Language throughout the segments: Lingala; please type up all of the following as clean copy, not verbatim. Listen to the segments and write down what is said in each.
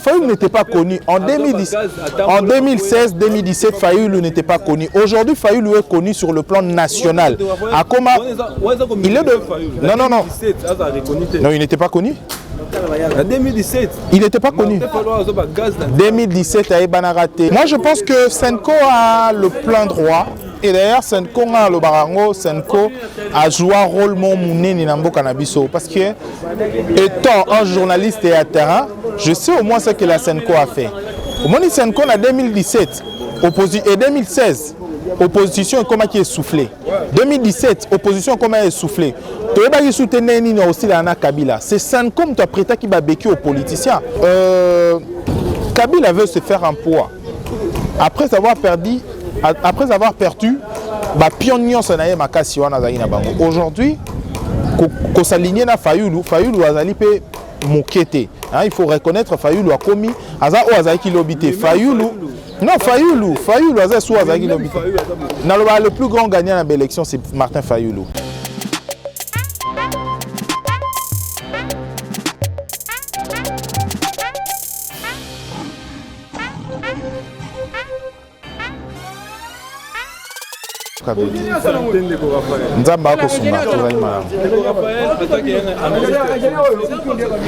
Fayoulou n'était pas connu. En 2016-2017, Fayoulou n'était pas connu. Aujourd'hui, Fayoulou est connu sur le plan national. Il est de... Non. Non, il n'était pas connu. En 2017. Il n'était pas connu. 2017, moi, je pense que Senko a le plein droit. Et d'ailleurs, Senko a le barango. Senko a joué un rôle mouné Ninambo Canabiso. Parce que, étant un journaliste et à terrain, je sais au moins ce que la Senko a fait. Au moins, Senko en 2017 et 2016, opposition comment qui est soufflée. 2017, opposition comment est soufflée. Tu vas soutenir aussi la Kabila. C'est Senko qui a prêté qui va béquer aux politiciens. Kabila veut se faire un poids. Après avoir perdu, aujourd'hui, qu'on s'aligne na Fayoulou azali pe mokete. Il faut reconnaître Fayoulou a commis aza o azali ki lobité. Fayoulou aza sou azali ki lobité. Le plus grand gagnant de l'élection c'est Martin Fayoulou. Nzamba akosuma tozali malamu.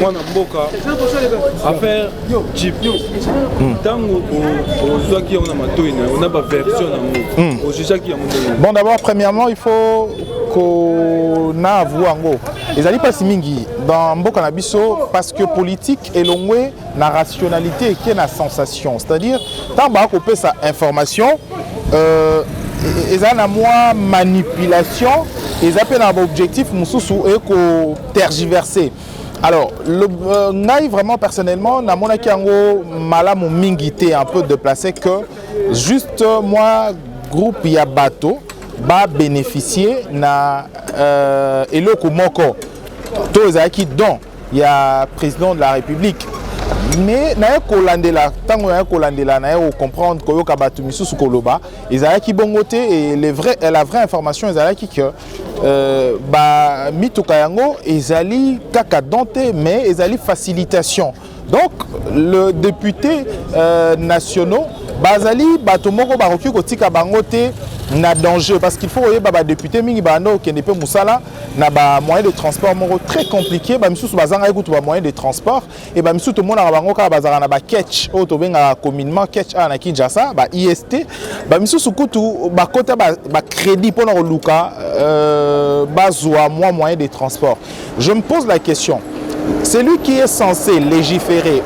Mwana mboka affaire Jeep. Tango ozwaki on a matoyi on a ba version na mo. Ojishaki ya mo. Bon, d'abord premièrement, il faut qu'on avoue ngo. Ezali pas si mingi dans mboka na biso parce que politique est longwe na rationalité qui est na sensation. C'est-à-dire tant ba ko pesa information ils ont moins manipulation, ils ont un objectif et tergiverser. Alors, vraiment personnellement, dans mon akango malamu mingité un peu déplacé que juste moi groupe ya bateau va bénéficier na eloko moko. To ezaki don ya président de la République. Mais naye kolandela tango naye kolandela naye comprendre ko yoka batu misusu koloba ezalaki bongote et la vraie information ezalaki que ba mituka yango ezali kaka dante mais ezali facilitation. Donc le député nationaux bazali bato moko baroki kotika bangote na danger parce qu'il faut voyer ba député mingi bando kende pe musala na ba moyen de transport moko très compliqué ba misusu bazanga ekutu ba moyen de transport et ba misusu to mona bango ka bazara na ba catch o to benga communément catch na Kinshasa ba IST ba misusu kutu ba kota ba crédit pour na luka bazwa moyen de transport. Je me pose la question. Celui qui est censé légiférer,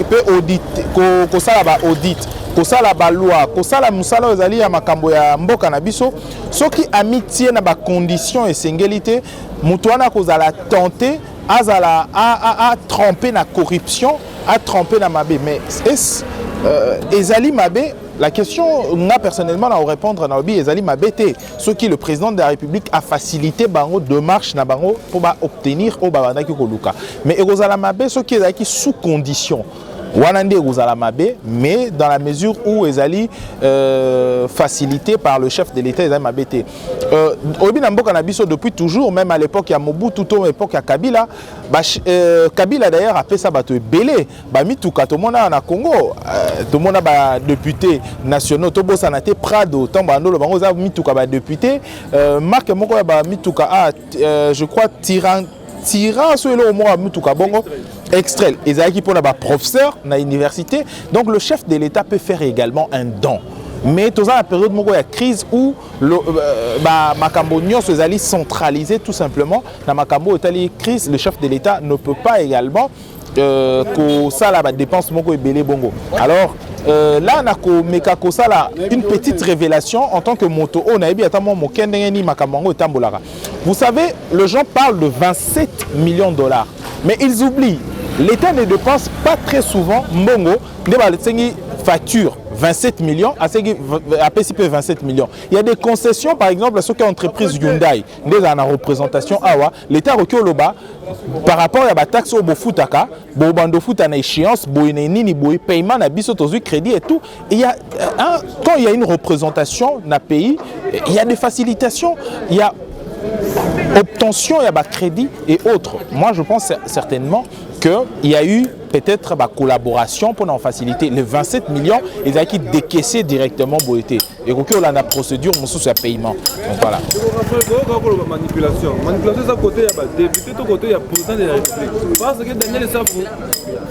peut auditer, ko sala ba audit, ko sala ba loi, ko sala musala ezali ya makambo ya mboka na biso, soki amitié na ba conditions et singélité, mutu wana kozala tenter azala a tremper na corruption, a tremper na mabe, mais ezali mabe. La question, moi personnellement, à répondre à Ezali Mabete, ce qui le président de la République a facilité bango de marche na bango pour obtenir au Babandaki Koluka. Mais Ezala Mabé, ce qui est sous condition. Wanande Ezala Mabé, mais dans la mesure où Ezali facilité par le chef de l'État Ezali Mabete. Obi Namboka Nabiso depuis toujours, même à l'époque il y a Mobutu, tout à l'époque il y a Kabila. Kabila d'ailleurs a fait ça bateau belé. Mituka tout le monde na Congo, tout le monde a député nationaux. Tobo Sanate Prado, Tambando le bango za Mituka ba député. Marc Moko ba Mituka je crois Tyran sur le mot Mituka bongo. Extrait. Ezaki pour la professeur na université. Donc le chef de l'État peut faire également un don. Mais tout ça la période où il y a crise où Makambo nyonso ezali centralisé tout simplement. Dans Makambo etali crise, le chef de l'État ne peut pas également que ça la dépense moko ebele bongo. Alors là nako meka ko ça là une petite révélation en tant que moto on a bien tellement mo kendengeni Makambo etambolaka. Vous savez, les gens parlent de 27 millions de dollars. Mais ils oublient, l'État ne dépense pas très souvent mbongo de facture 27 millions à PCP 27 millions. Il y a des concessions par exemple à ce qu'entreprise Hyundai déjà en représentation awa l'État recule le bas par rapport à la taxe au bofutaka bobando futa na échéance boyene nini boy paiement na biso tozu crédit et tout. Il y a quand il y a une représentation na pays, il y a des facilitations, il y a obtention, il y a crédit et autres. Moi, je pense certainement qu'il y a eu peut-être ma collaboration pour en faciliter les 27 millions et qui décaissé directement Boété. Et qu'on a la procédure sous paiement. Donc voilà. Manipulation, c'est à côté, il y a député, tout côté, il y a président de la République. Parce que Daniel Safou,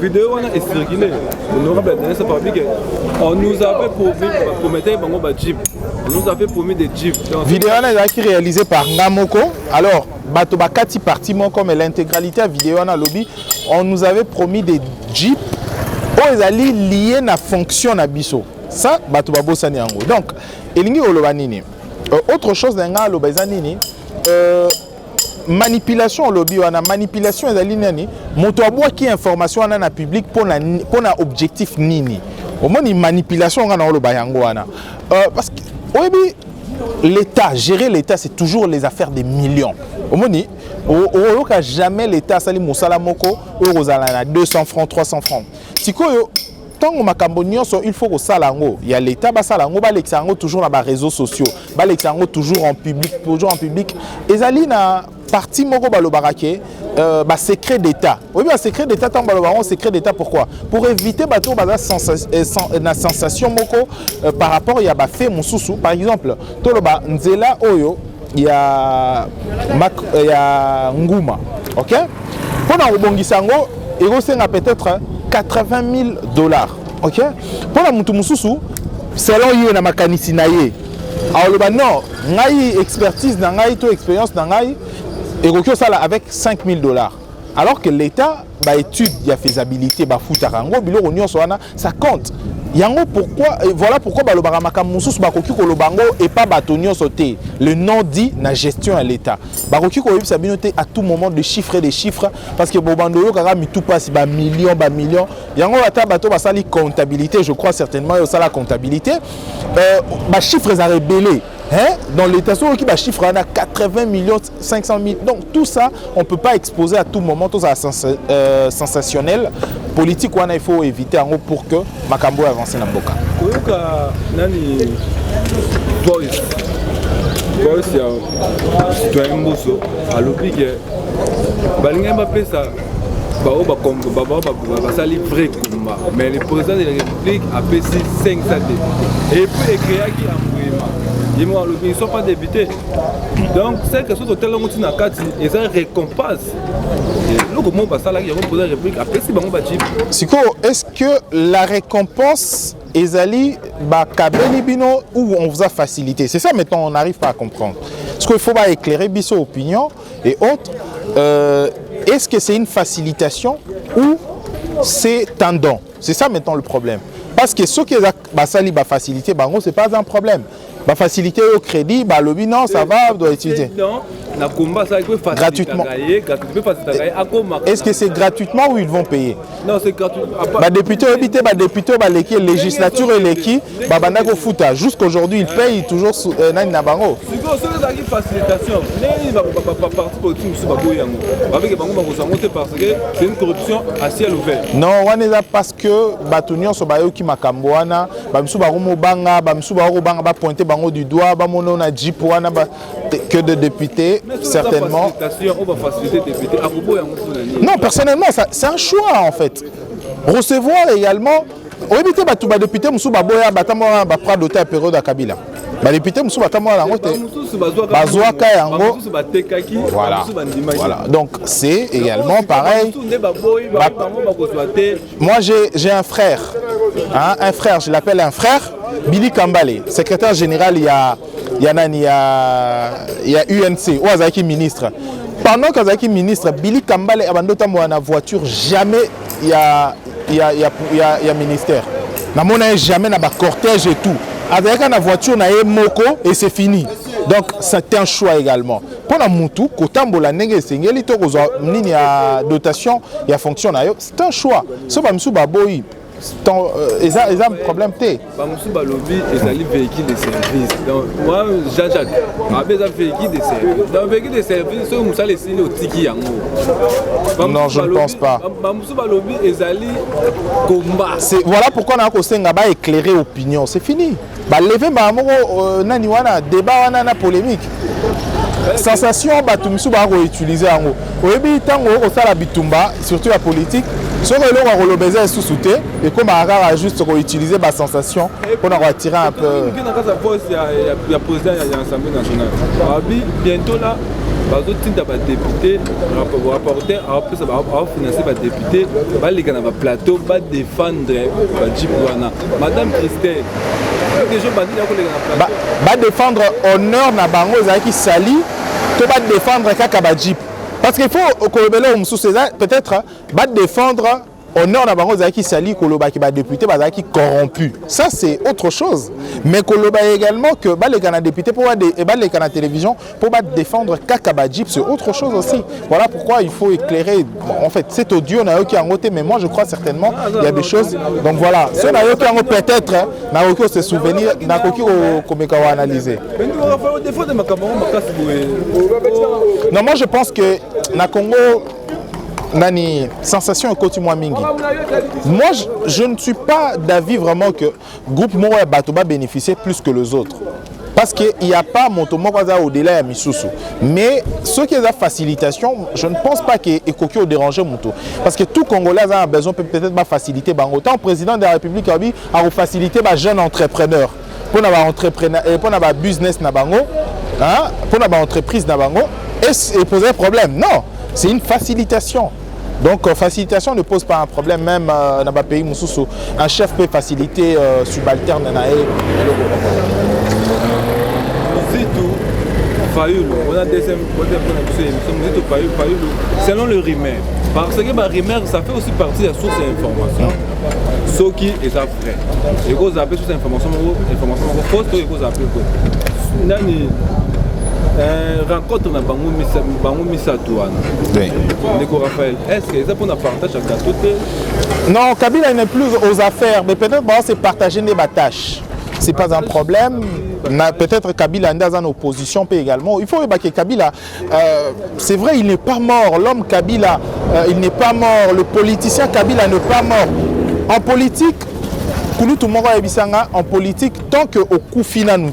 vidéo est circulée. On nous avait promis Jeep. On nous avait promis des Jeeps. Vidéo est réalisée par Ngamoko. Alors, Batoba Kati parti comme l'intégralité à vidéo na lobby, on nous avait promis des Jeeps où ils allaient lier la fonction na biso. Ça, Batoba Bossani Ango. Donc, elingi olobanini. Autre chose dans le bazanini, manipulation au lobby, on a manipulation et alinani. Motoaboua qui information on a na public pour na objectif nini. Au moins une manipulation on a dans le bayango parce que l'État, gérer l'État, c'est toujours les affaires des millions. Au moins, jamais l'État sali mosala moko à 200 francs, 300 francs. Si tant que il faut que ça il y a l'État, toujours dans les réseaux sociaux, toujours en public. Et zali na parti moko balobaraké secret d'État. Oui, secret d'État tant balobaron secret d'État pourquoi? Pour éviter bateau la sensation moko par rapport il y a fait mon sousou par exemple toloba nzela oyo il y a Nguma. OK? Pendant Obongisango, il y peut-être $80,000. OK? Pendant Mutumusou, selon lui na makanisi na ye. Alors le non, ngai expertise na ngai to expérience na ngai et ça avec $5,000. Alors que l'État ba étude ya faisabilité ba futarango biloko nyonso wana ça compte. Yango pourquoi voilà pourquoi balobara makamususu bakoki kolobango et pas batonio sauté. Le nom dit na gestion à l'État. Bakoki ko yebisa binoté à tout moment de chiffrer des chiffres parce que bobando yo kaka mitu passe ba millions. Yango ata bato basali comptabilité, je crois certainement yo sala comptabilité. Ba chiffres à révéler. Hein? Dans l'État, qui va chiffrer à 80 millions 500 000. Donc tout ça, on ne peut pas exposer à tout moment, tout ça sensationnel. Politique, il faut éviter pour que Makambo avance dans le boca. Mais le président de la République a payé 5 et puis écrit ils ne sont pas débutés. Donc, c'est quelque chose de tellement et ça récompense. Est-ce que la récompense est allée ou on vous a facilité? C'est ça maintenant on n'arrive pas à comprendre. Parce qu'il faut éclairer Bisso opinion et autres. Est-ce que c'est une facilitation ou c'est un don? C'est ça maintenant le problème. Parce que ce qui est facilité, ce n'est pas un problème. Faciliter au crédit, lobby, non, ça va, doit utiliser. Gratuitement. Est-ce que c'est gratuitement ou ils vont payer? Non, c'est gratuit. Député, les législature et l'équipe, jusqu'aujourd'hui, ils payent toujours Nani Nabango. C'est une corruption à ciel ouvert. Non, on est là parce que Batunion Sobayo qui m'a camboana, Bamsou Barumo Banga, Bamsou Barumo Banga, pointé Bango du doigt, Bamono na Jipuana, que de députés, certainement. Non, personnellement, c'est un choix en fait. Recevoir également. On évite les députés, Moussou Baboya, Batamora, Bapradota et Péro d'Akabila. Les députés, Moussou Batamora, Bazoaka et Ango. Voilà. Donc, c'est également pareil. Moi, j'ai un frère. Un frère, je l'appelle un frère, Billy Kambale, secrétaire général, il y a UNC, ou Azaki ministre. Pendant qu'Azaki ministre, Billy Kambale a une voiture, jamais il y a ministère. Il jamais na cortège et tout. Avec une voiture, na moko et c'est fini. Donc c'est un choix également. Pour la Moutou, Kotambola Nenge Sengeli, il y a dotation, il y a fonction, c'est un choix. Ce n'est pas boy. Ils ont un problème. Bamoussou Balobi est un véhicule de service. Donc, moi, Jean-Jacques, j'ai un véhicule de service. Dans le véhicule de service, c'est un les signes au Tiki Yango. Non, je ne pense pas. Bamoussou Balobi est allé combat. Voilà pourquoi on a éclairé l'opinion. C'est fini. Lever Bamoro, Naniwana, débat, polémique. sensation bato misu ba ko utiliser yango oyebi tango ko sala bitumba surtout la politique so ko eloko ko lobeza sous te et comme akara juste ko utiliser ba sensation pour na attirer un peu qui na kasa poste ya président ya l'Assemblée nationale abi bientôt là bazotinda ba député rapporteur après ça va financer ba député ba les na ba plateau ba défendre ba Jeep wana madame Christelle va défendre honneur na bango ezaki sali to va défendre kaka ba Jeep parce qu'il faut kolobela o mususu peut-être va défendre honneur na bango ezaki sali koloba ki ba député bazaki corrompu ça c'est autre chose mais koloba également que ba les kana député pour ba les kana télévision pour ba défendre kaka ba Jeep c'est autre chose aussi voilà pourquoi il faut éclairer en fait cet audio na yo ki angoté mais moi je crois certainement il y a des choses donc voilà ce na yo ki ango peut-être na ko se souvenir na ko ki komeka wa analyser non moi je pense que na Congo Nani, sensation et côté moi mingi. Moi, je ne suis pas d'avis vraiment que groupe Moro et Batoba bénéficient plus que les autres. Parce qu'il n'y a pas mon au-delà de Missoussou. Mais ce qui est la facilitation, je ne pense pas qu'il y ait déranger mon tour. Parce que tout Congolais a besoin peut-être de faciliter. Autant le président de la République a facilité les jeunes entrepreneurs. Pour avoir business, pour avoir entreprise, et poser un problème. Non, c'est une facilitation. Donc facilitation ne pose pas un problème même dans le pays Moussoussou. Un chef peut faciliter subalterne. Fayoulou, on a deuxième Fayoulou, selon le RIMER. Parce que le RIMER, ça fait aussi partie de la source d'information. Ce qui est vrai. Et vous appelez source d'information, fausse, et vous appelez quoi? Rencontre na bango misatouana. Ndeko Raphaël, est-ce que ça pour nous partager à côté? Non, Kabila n'est plus aux affaires, mais peut-être bon, c'est partager des tâches. C'est pas un problème. Peut-être Kabila est en opposition également. Il faut que Kabila, c'est vrai, il n'est pas mort. L'homme Kabila, il n'est pas mort. Le politicien Kabila n'est pas mort. En politique, en politique, tant que au coup final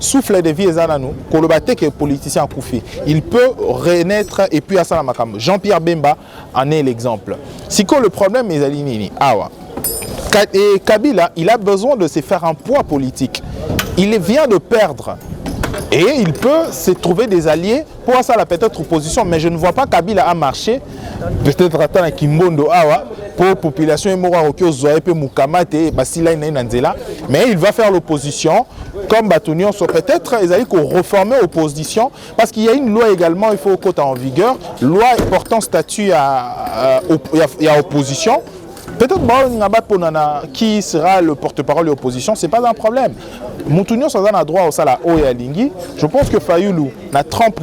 souffle de vie ezananou, kolobate que politicien koufi, il peut renaître et puis à ça Jean-Pierre Bemba en est l'exemple. Si le problème est aligné, et Kabila, il a besoin de se faire un poids politique. Il vient de perdre. Et il peut se trouver des alliés pour ça la peut-être opposition. Mais je ne vois pas Kabila a marché. Peut-être attendre Kimbondo Awa pour la population mais il va faire l'opposition comme Batunion soit peut-être ils allaient reformer l'opposition parce qu'il y a une loi également il faut qu'on en vigueur loi portant statut à opposition. Peut-être qui sera le porte-parole de l'opposition, ce n'est pas un problème. Moutounion a droit au salaire et Lingui. Je pense que Fayoulou, na Trump,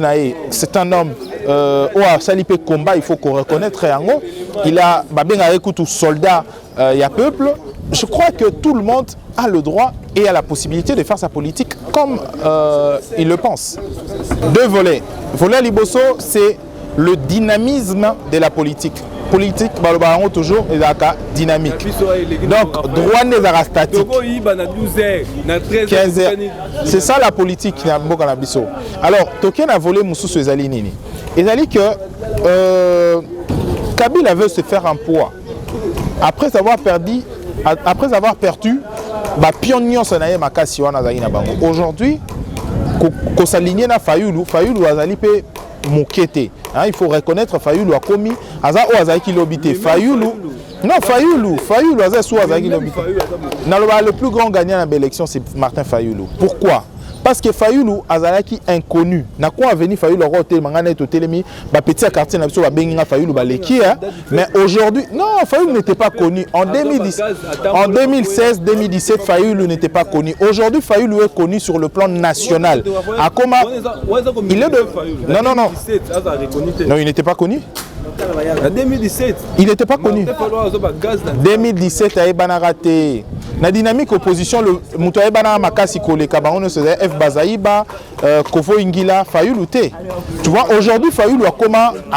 c'est un homme au salipé combat, il faut qu'on reconnaisse. Il a tout soldat, il y a peuple. Je crois que tout le monde a le droit et a la possibilité de faire sa politique comme il le pense. Deux volets. Volet Liboso, c'est le dynamisme de la politique. Politique, toujours dynamique. Donc, droit n'est pas statique. 15 heures. C'est ça la politique. Alors, Token a volé Moussou Ezali Nini. Ezali que Kabila veut se faire un poids. Après avoir perdu, Pionion Sanaye Makasi Wanazali Nabango. Aujourd'hui, qu'on s'aligne na Fayoulou Azali pe Moukete. Il faut reconnaître Fayoulou a commis Aza ou Azaki Lobité. Fayoulou. Non, Fayoulou Aza sous Azaki Lobité. Le plus grand gagnant de l'élection, c'est Martin Fayoulou. Pourquoi? Parce que Fayoulou Azalaki inconnu. Na quoi venir Fayoulou au hôtel Mangana et au télémi, petit quartier n'a pas Benga Fayoulou Baleki. Mais aujourd'hui, non, Fayoulou n'était pas connu. En 2016-2017, Fayoulou n'était pas connu. Aujourd'hui, Fayoulou est connu sur le plan national. À comment il est de non. Non, il n'était pas connu. En 2017, il n'était pas connu. 2017, il a raté. La dynamique opposition, le Moutouaï Bana Makasi Kole Kabaron, c'est F Bazaïba, Kofo Ingila, Fayoulou T. Tu vois, aujourd'hui, Fayoulou a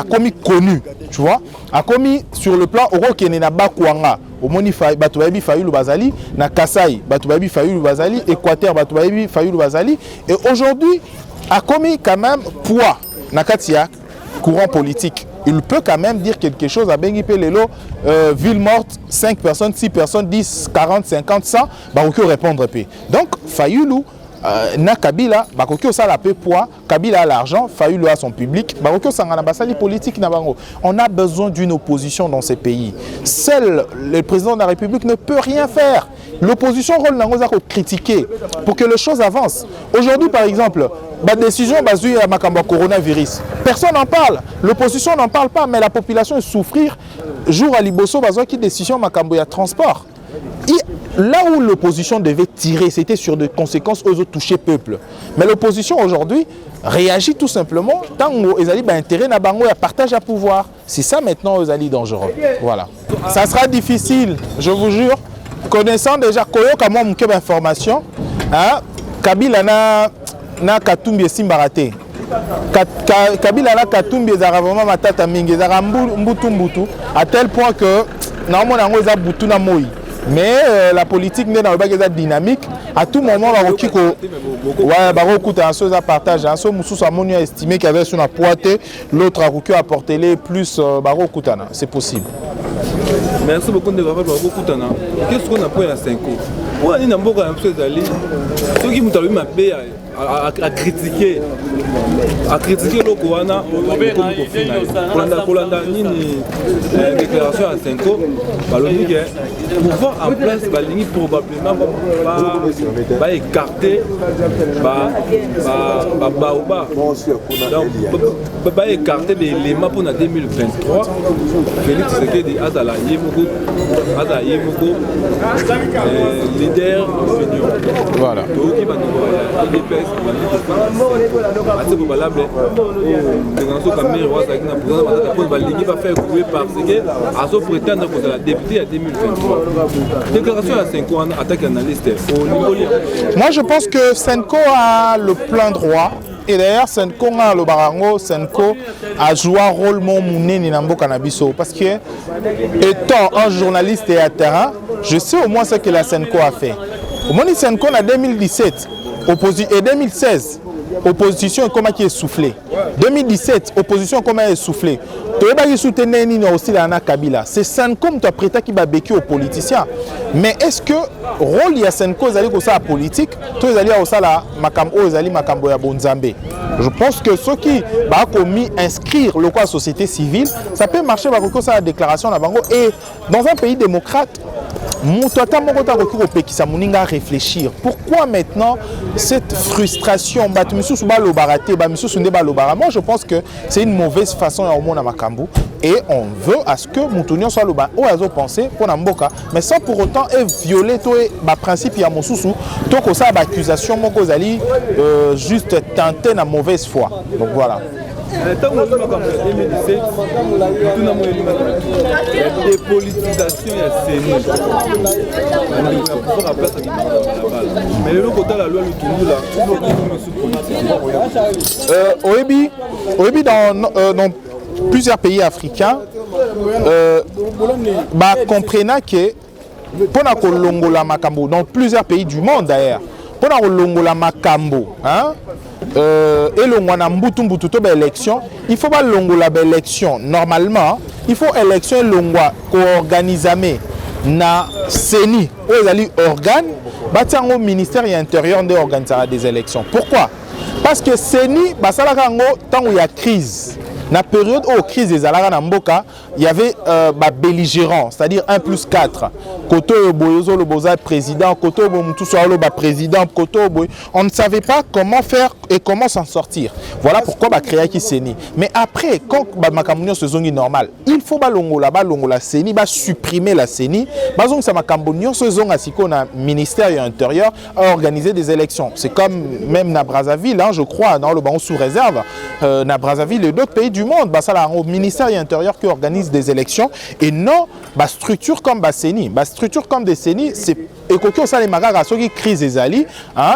commis connu. Tu vois, a commis sur le plan Oro Kenena Bakwanga. Au Moni Batouaïbi Fayoulou Bazali, na Kasaï, Batouaïbi Fayoulou Bazali, Équateur, Batouaïbi Fayoulou Bazali. Et aujourd'hui, a commis quand même poids Nakatia courant politique. Il peut quand même dire quelque chose à Bengi Pelelo, ville morte, 5 personnes, 6 personnes, 10, 40, 50, 100, bah, on peut répondre. Donc, Fayoulou, na Kabila, bah, ça la peu poids, Kabila a l'argent, Fayoulou a son public, bah, politique, on a besoin d'une opposition dans ces pays. Seul le président de la République ne peut rien faire. L'opposition rôle dans critiquer pour que les choses avancent. Aujourd'hui, par exemple, la décision basée à Makamba coronavirus, personne n'en parle. L'opposition n'en parle pas, mais la population est souffrir. Jour à Liboso, basé qui décision Makamba ya transport. Et là où l'opposition devait tirer, c'était sur des conséquences aux autres touchés peuple. Mais l'opposition aujourd'hui réagit tout simplement tant qu'ils ont intérêt à bango à partage à pouvoir. C'est ça maintenant aux alliés dangereux. Voilà. Ça sera difficile, je vous jure. Connaissant déjà Koyoka moi mon information, hein, Kabila na Katumbi Simbarate. Kabila na Katumbi ezara vraiment matata mingi, ezara mbutu à tel point que normalement nango eza butu na moi. Mais la politique n'est dans le bagage dynamique. À tout moment, on partage. On a estimé qu'il y avait sur la pointe, l'autre a apporté plus. C'est possible. Merci beaucoup de votre Kutana. Qu'est-ce qu'on a pour la 5 ans? On a dit ceux qui m'ont à critiquer le Kouana pour la déclaration à 5 ans, pour voir en place la ligne probablement va écarter va écarter des éléments pour la 2023. Félix Tshisekedi Azala Yemoko leader opinion. Voilà. Moi je pense que Senko a le plein droit. Et d'ailleurs, Senko a le barango, Senko a joué un rôle mouné Ninambo Canabiso. Parce que, étant un journaliste et à terrain, je sais au moins ce que la Senko a fait. Au moins, Senko en 2017 et 2016, opposition comment qui est soufflée. 2017, opposition comment elle est soufflée. Tu vas soutenir aussi la Kabila. C'est Senko qui a prêté qui va béquer aux politiciens. Mais est-ce que rôle il y a Senko zali ko sa politique, to zali au sala makambo zali makambo ya bonzambe. Je pense que ceux qui va commis inscrire le quoi société civile, ça peut marcher ba ko sa déclaration na bango et dans un pays démocrate réfléchir. Pourquoi maintenant cette frustration? Moi je pense que c'est une mauvaise façon au monde à Makambu et on veut à ce que Moutounion soit le bas ou à penser pour Namboka, mais sans pour autant violer tous les principes à Moussousou, tant que ça accusation juste tenter la mauvaise foi. Donc voilà. Dans plusieurs pays africains, comprenant que pour la Makambo, dans plusieurs pays du monde d'ailleurs, pour la Makambo, hein, et le élection, il faut pas la élection. Normalement, il faut élection co-organisée na CENI, où les organes, au ministère et intérieur de organiser des élections. Pourquoi? Parce que CENI, tant où il y a crise. Dans la période où la crise des Alara Namboka, il y avait belligérants, c'est-à-dire 1+4. Koto Boyozo le Boza président, Koto Bomutuswa le président, Koto Boy. On ne savait pas comment faire et comment s'en sortir. Voilà pourquoi créer qui CENI. Mais après, quand Makamunio se zone normal, il faut la CENI, supprimer la CENI. Bazong sa Makamunio se zone asiko na ministère intérieur à organiser des élections. C'est comme même na Brazzaville, hein, je crois, dans le banc sous réserve, na Brazzaville et d'autres pays du monde, ça là au ministère intérieur qui organise des élections et non structure comme CENI. Structure comme des CENI, c'est ekoki osalemaka soki crise ezali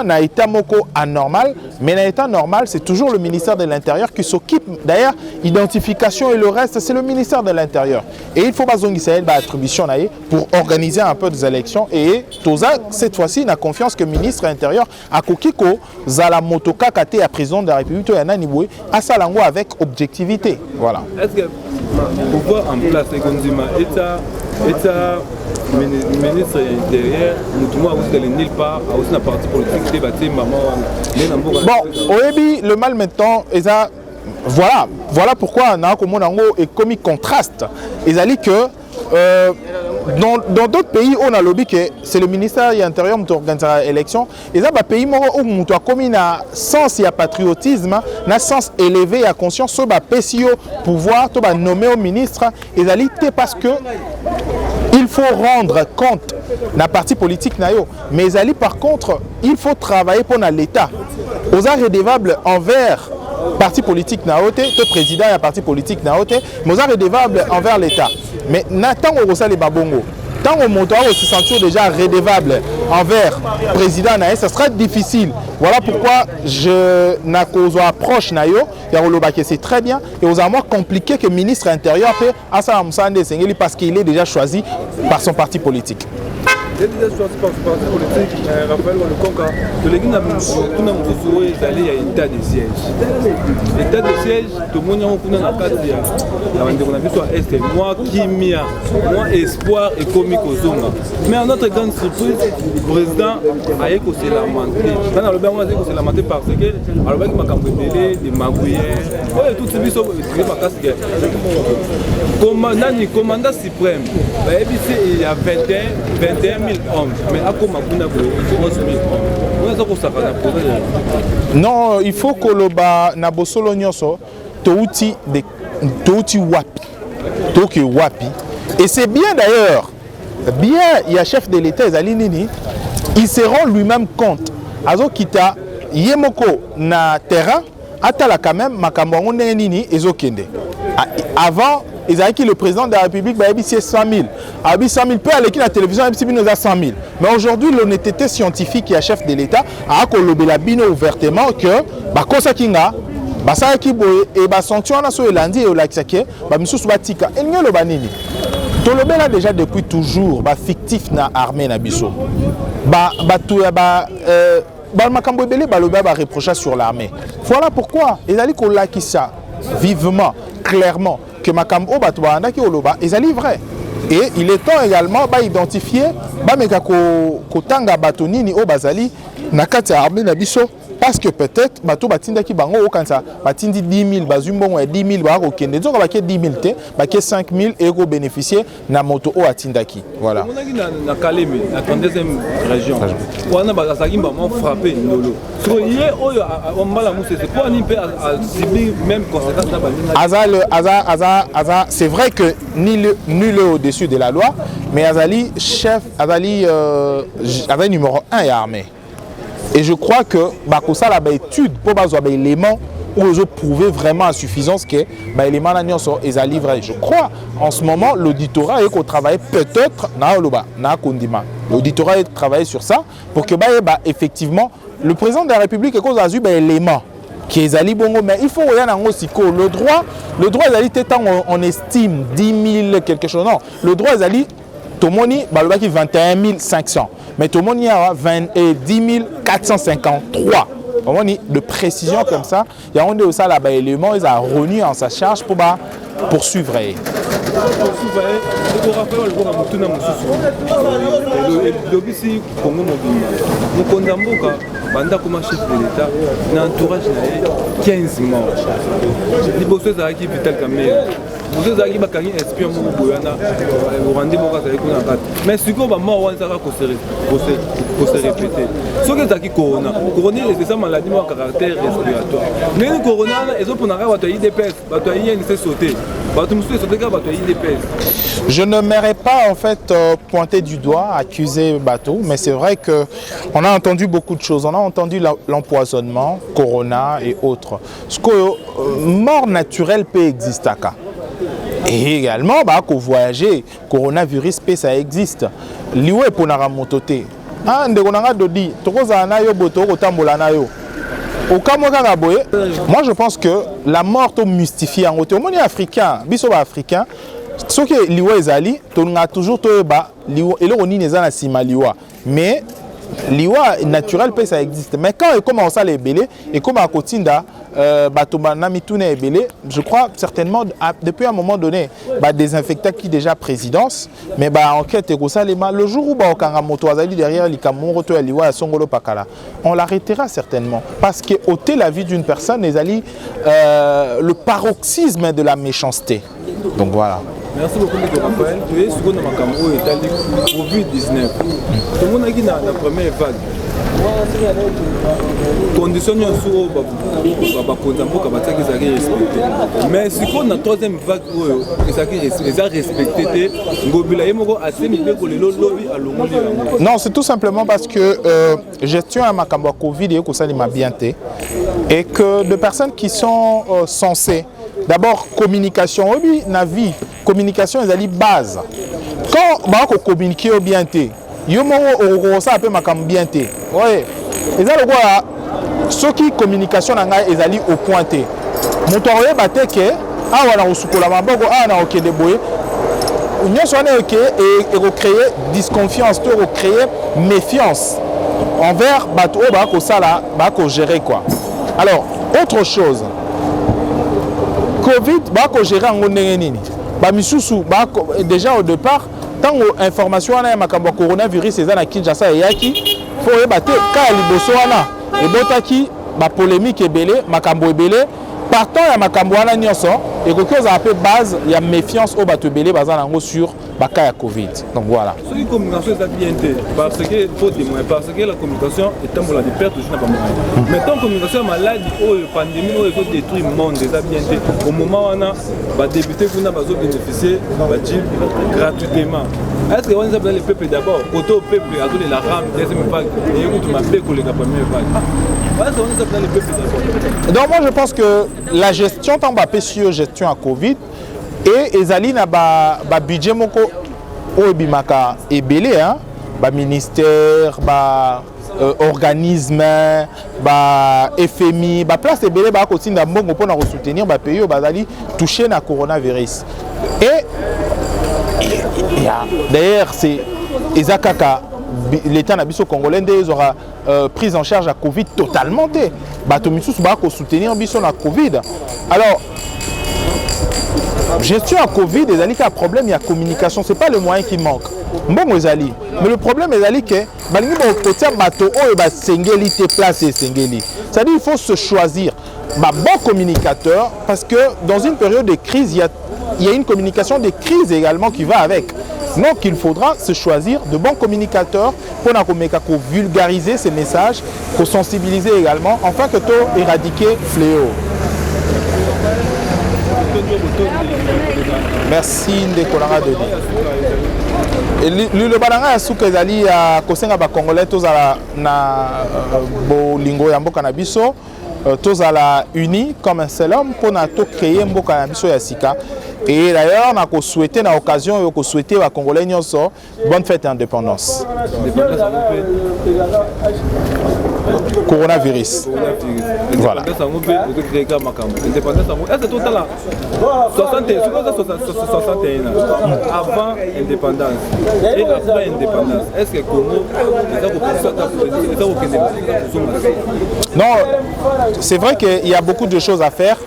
na état moko anormal, mais na état normal c'est toujours le ministère de l'Intérieur qui s'occupe. D'ailleurs, identification et le reste c'est le ministère de l'Intérieur, et il faut bazongisa attribution pour organiser un peu des élections. Et toza cette fois-ci na confiance que ministre intérieur akoki ko zala motoka kate à président de la République to yana niboué asalango avec objectivité. Voilà. Est-ce que pouvoir en place Gondima état ministre intérieur mutumo aussi dans nulle part aussi na parti politique débatté maman bon oyebi le mal maintenant eza voilà pourquoi na ko monango et comme contraste ezali que dans d'autres pays on a lobby que c'est le ministère de l'Intérieur qui organise l'élection, et ça pays où on a commis un sens et patriotisme, un sens élevé et conscience sur le PCO pouvoir nommer au ministre, et ça parce que il faut rendre compte la partie politique mais par contre il faut travailler pour l'État aux redevables envers parti politique naote, le président et parti politique naote, mais aux redevables envers l'État. Mais tant qu'on reçoit les babongo, tant qu'on monte à se sentir déjà redevable envers le président, ça sera difficile. Voilà pourquoi je n'ai qu'aux approches c'est très bien, et aux moins compliqué que le ministre intérieur peut parce qu'il est déjà choisi par son parti politique. Il y a déjà choisi par son parti politique, Raphaël Walokonka, de l'église à il y a un état de siège. L'état de siège, tout le monde a un cadre de moi qui mia, moi espoir et comique aux hommes. Mais à notre grande surprise, le président a été lamenté. Quand on a été lamenté parce que alors qu'il m'a campé des magouillères, tout ce qui est commandant suprême, il y a 21 000 hommes, mais à quoi m'a 11 000 hommes. Non, il faut que le bas nabosolo nyoso touti wapi. Et c'est bien d'ailleurs, bien il y a chef de l'État Zalinini, il se rend lui-même compte. Azo kita yemoko na terrain, atala quand même makambo nini ezokende. Avant ils avaient le président de la République c'est 100 000. Abi 100 000 peut aller qui la télévision nous a 100 000. Mais aujourd'hui l'honnêteté scientifique et a chef de l'État a kolobela bino ouvertement que bakosa kinga basaya ki boye et ba sanction na so elandi et olakisake ba misusu batika engelo banini. Tolobela déjà depuis toujours ba fictif na armée na biso. Ba tout ba makambo ebele baloba ba reprocher sur l'armée. Voilà pourquoi ils allaient kolakisa vivement, clairement que makambo batouanda qui oloba ezali vrai. Et il est temps également d'identifier kotanga batonini o bazali nakati armée na biso, parce que peut-être bato batinda ki bango o kansa batindi 10 000 bazumbongo 10 000 ba ko kende zo ba ke 10 000 te ba ke 5 000 et ko bénéficier na moto o atindaki. Voilà. On a dit na Kalemi, la 32e région. On a bazaki ba frappé ndolo. So hier oyo on mala mousse c'est pour ni peut subir même conséquence na ba. Azal c'est vrai que nul au-dessus de la loi, mais Azali chef Azali numéro 1 et armée. Et je crois que Bakosa la étude pour avoir des éléments où ils ont prouvé vraiment à suffisance que les éléments sont livrés. Je crois en ce moment l'auditorat est qu'on travaille peut-être l'auditorat est travaillé sur ça pour que effectivement le président de la République est cause des éléments qui est ali bongo, mais il faut regarder aussi que le droit est on estime 10 000 quelque chose, non, le droit est ali tout le monde qui 21 500, mais tout le monde y a 10 453. De précision comme ça, il y a aussi là éléments ils ont revenu en sa charge pour poursuivre. Banda comme chef de l'État, l'entourage n'a 15 morts. Les bosseurs à qui Vital Kamel, les bosseurs à qui Bakani espion Bouyana, Rwandais Moka avec un. Mais ce qu'on va mort, on s'est répété. Ce qui est à qui Corona, Corona c'est ça maladie à caractère respiratoire. Mais le Corona, ils ont pour n'avoir battu IDPS, battu INC sauté. Je ne m'aimerais pas en fait pointer du doigt, accuser Bateau, mais c'est vrai qu'on a entendu beaucoup de choses. On a entendu l'empoisonnement, Corona et autres. Ce que mort naturelle peut exister. Et également, quand voyager, coronavirus ça existe. Lioué pour nara mototé. ah ndeko nanga dodi tokozala na yo boto kotambola na yo okamwaka boye. Moi je pense que la mort to mystifie en côté au monde africain biso ba africain ce que liwa ezali to nga toujours to ba liwa eloko nini eza na sima liwa mais liwa naturel pe ça existe mais quand il commence à les belé et comme à kotinda Batoma Namitune et Belé, je crois certainement depuis un moment donné, des infectés qui déjà présidence, mais enquête et le jour où Okanga Azali derrière les Cameroun, Songolo Pakala, on l'arrêtera certainement parce que ôter la vie d'une personne est le paroxysme de la méchanceté. Donc voilà. Merci beaucoup, Raphaël. Tu es sur le Cameroun et Covid-19. Tout le monde a dit dans la première vague. Conditions sur mais si on a troisième vague, ils ont respecté. Non, c'est tout simplement parce que gestion à Makambo Covid et que ça m'a bien été et que de personnes qui sont censées d'abord communication, oui, na vie, communication est la base. Quand on communique bien été. Yo mo ça appelle makam bien té. Ouais. Eza le quoi ce qui communication nanga ezali au pointé. Moto oyeba te ke awa na usukola maboko awa na okende boye. Nyonso na ok et recréer disconfiance, to recréer méfiance envers bato ba ko sala ba ko gérer quoi. Alors, autre chose. Covid ba ko gérer en nini. Ba misusu ba déjà au départ tant information na makambo coronavirus eza na Kinshasa yaki faut ebate ka liboso wana ebotaki ba polémique ebele makambo ebele partant ya makambo wana nyonso et que ça appelle base ya méfiance au bato ebele bazana ngo sur ba cas ya Covid. Donc voilà. Sur la communication est bien parce que faut témoigner parce que la communication est un moyen de perte je n'ai pas moyen. Mais tant communication maladie ou pandémie ou faut détruire le monde déjà bien au moment où on a va débuter qu'on a besoin de bénéficier va dire gratuitement. Est-ce que on a le peuple d'abord côté au peuple à donner la rame deuxième vague et écoute ma paix pour les première vague. Donc moi je pense que la gestion tant bapé sur gestion à Covid et ezali na ba budget moko obimaka ebele hein ba ministère ba organisme ba FMI ba place ebele ba kotinda mbongo pona ko soutenir ba pays bazali touché na coronavirus et d'ailleurs c'est ezakaka l'État nabiso congolais aura prise en charge à Covid totalement té bato misusu ba ko soutenir biso na Covid. Alors gestion à Covid, il y a un problème, il y a communication, ce n'est pas le moyen qui manque. Bon, mais le problème est que c'est-à-dire qu'il faut se choisir un bon communicateur parce que dans une période de crise, il y a une communication de crise également qui va avec. Donc il faudra se choisir de bons communicateurs pour vulgariser ces messages, pour sensibiliser également, afin que tout éradiquer le fléau. Merci Ndekolanga Dodi. Le balanga ya suka ezali ya kosenga ba congolais tozala na bolingo ya mboka na biso tozala unis comme un seul homme pour na to créer mboka na biso ya sika. Et d'ailleurs, on a souhaité dans l'occasion de souhaiter à Congolais bonne fête d'indépendance. Coronavirus. Voilà. Avant indépendance et après indépendance, est-ce que Congo non, c'est vrai qu'il y a beaucoup de choses à faire.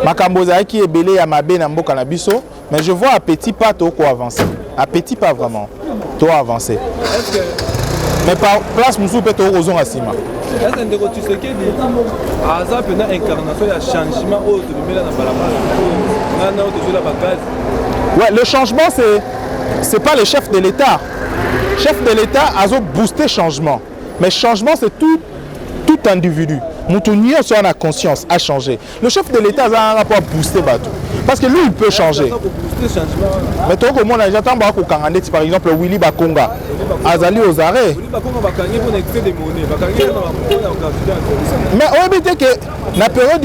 Makamboza qui est belé à Mabé Nambo Canabiso, mais je vois à petit pas tout avancer. À petit pas vraiment, tout avancer. Mais par place, nous sommes peut-être aux zones à Sima. Est-ce que tu sais qu'il y a une incarnation, il y a un changement autre de ouais, le changement, c'est pas le chef de l'État. Le chef de l'État a boosté le changement. Mais le changement, c'est tout individu. Moutounion soit la conscience à changer. Le chef de l'État a un rapport à booster Batou. Parce que lui, il peut changer. Mais toi, comme on a j'attends par exemple Willy Bakonga, Azali aux arrêts. Mais on va dire que la période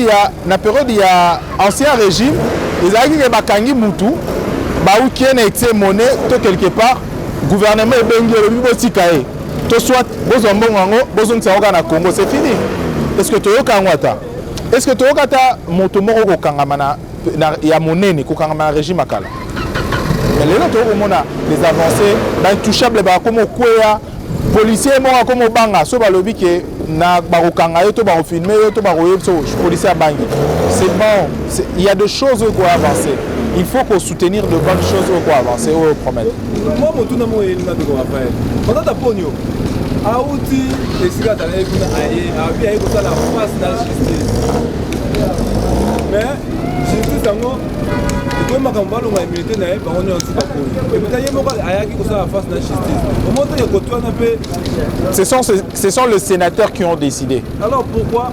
il y a ancien régime, ils ont dit que Bakangi Moutou, Baou qui a été monnaie, tout quelque part, gouvernement est bien le Bibotikae. to soit bozwa mbongo yango bozongisa yango kaka na Congo, c'est fini. Est-ce que toyoka yango ata? Est-ce que toyoka ata moto moko kokangama ya monene kokangama na régime akala? Mais les autres on a des avancées d'intouchable comme Kweya, policier moi comme Banga, so balobi que na barokanga yo to barofilmer yo to baroyeb so policier bangi. C'est bon, il y a des choses qu'on doit avancer. Il faut qu'on soutenir de bonnes choses qu'on doit avancer au promettre. Moi mon tout na mo elinga de Raphaël. Pendant ta ponyo. Aouti et sika ta ekuna aye, abi aye ko la face na justice. Mais justice tango ce sont les sénateurs qui ont décidé. Alors pourquoi?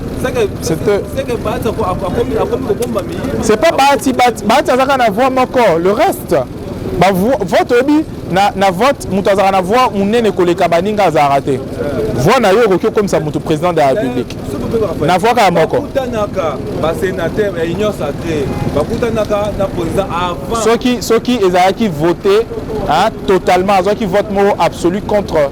C'est pas Bahati na voix encore. Le reste, vote na vote mutazara na voix munene koleka baninga za raté. Voix na yo comme ça mutu président de la République. Na voix ka moko. Ba sénateur et union sacrée. Ba kutanaka na président avant. Ceux qui ezaki voté totalement, ceux qui votent mot absolu contre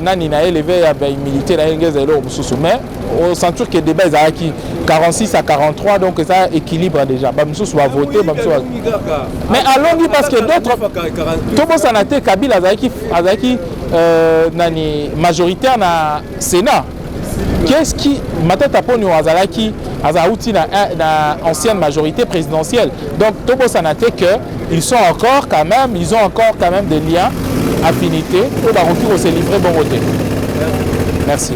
nani na élevé ya militaire na ngezelo mususu, mais on sent que le débat ezaki 46 à 43, donc ça équilibre déjà. Ba mususu va voter, ba mususu. Mais allons-y parce que d'autres Tobo Sanate Kabila azaki nani majoritaire na Sénat. Qu'est-ce qui matata poni azalaki azauti na ancienne majorité présidentielle. Donc Tobo Sanate que ils ont encore quand même des liens, affinités pour se livrer bon côté. Merci.